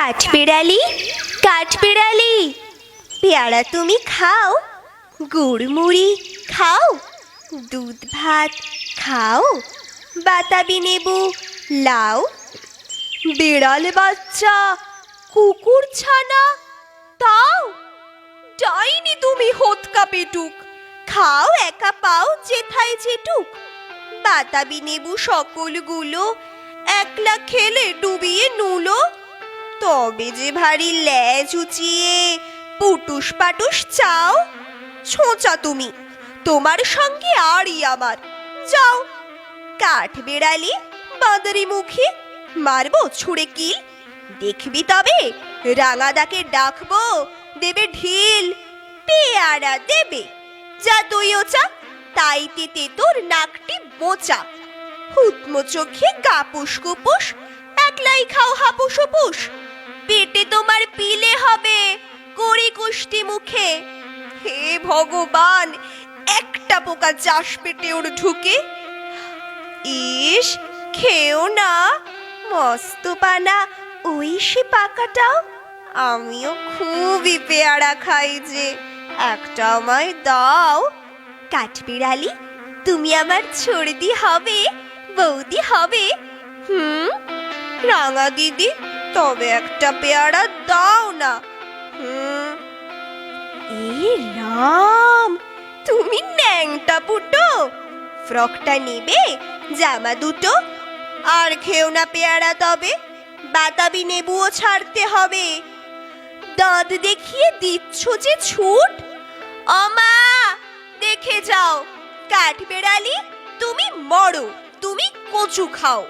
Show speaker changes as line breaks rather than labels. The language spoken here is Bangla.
কাঠবিড়ালি, কাঠবিড়ালি, পেয়ারা তুমি খাও, গুড় মুড়ি খাও, দুধ ভাত খাও, বাতাবি নেবু লাও। বিড়াল বাচ্চা, কুকুর ছানা তাও। ডাইনি তুমি হোতকা পেটুক, খাও একা পাও যেথায় যেটুক। বাতাবি নেবু সকলগুলো একলা খেলে ডুবিয়ে নুলো। তবে যে ভারী ল্যাজ উঁচিয়ে পুটুস পাটুস চাও। ছোঁচা তুমি, তোমার সঙ্গে আরই আমার, যাও। কাঠবিড়ালি বাঁদরি মুখী, মারবো ছুঁড়ে কিল। দেখবি তবে রাঙাদাকে ডাকবো, দেবে ঢিল। পেয়ারা দেবে, যা তুই ওচা, তাইতে তোর নাকটি বোচা। হুতমো চোখে গাপুস কুপুস, একলাই খাও হাপুস হুপুস। পেটে তোমার পিলে হবে, কড়ি কুষ্টি মুখে। হে ভগবান, একটা পোকা চাষ পেটে ওর ঢুকে। ইস, খেও না, মস্ত পানা ওই সে পাকাটাও। আমিও খুবই পেয়ারা খাই যে, একটা আমায় দাও। কাঠবিড়ালি, তুমি আমার ছড়দি হবে, বৌদি হবে। রাঙা দিদি, তবে একটা পেয়ারা দাও না। এ রাম, তুমি ন্যাংটা পুটো, ফ্রকটা নেবে, জামা দুটো। আর খেও না পেয়ারা তবে, বাতাবি নেবুও ছাড়তে হবে। দাঁত দেখিয়ে দিচ্ছ যে ছুট, অমা দেখে যাও। কাঠবিড়ালি তুমি মরো, তুমি কচু খাও।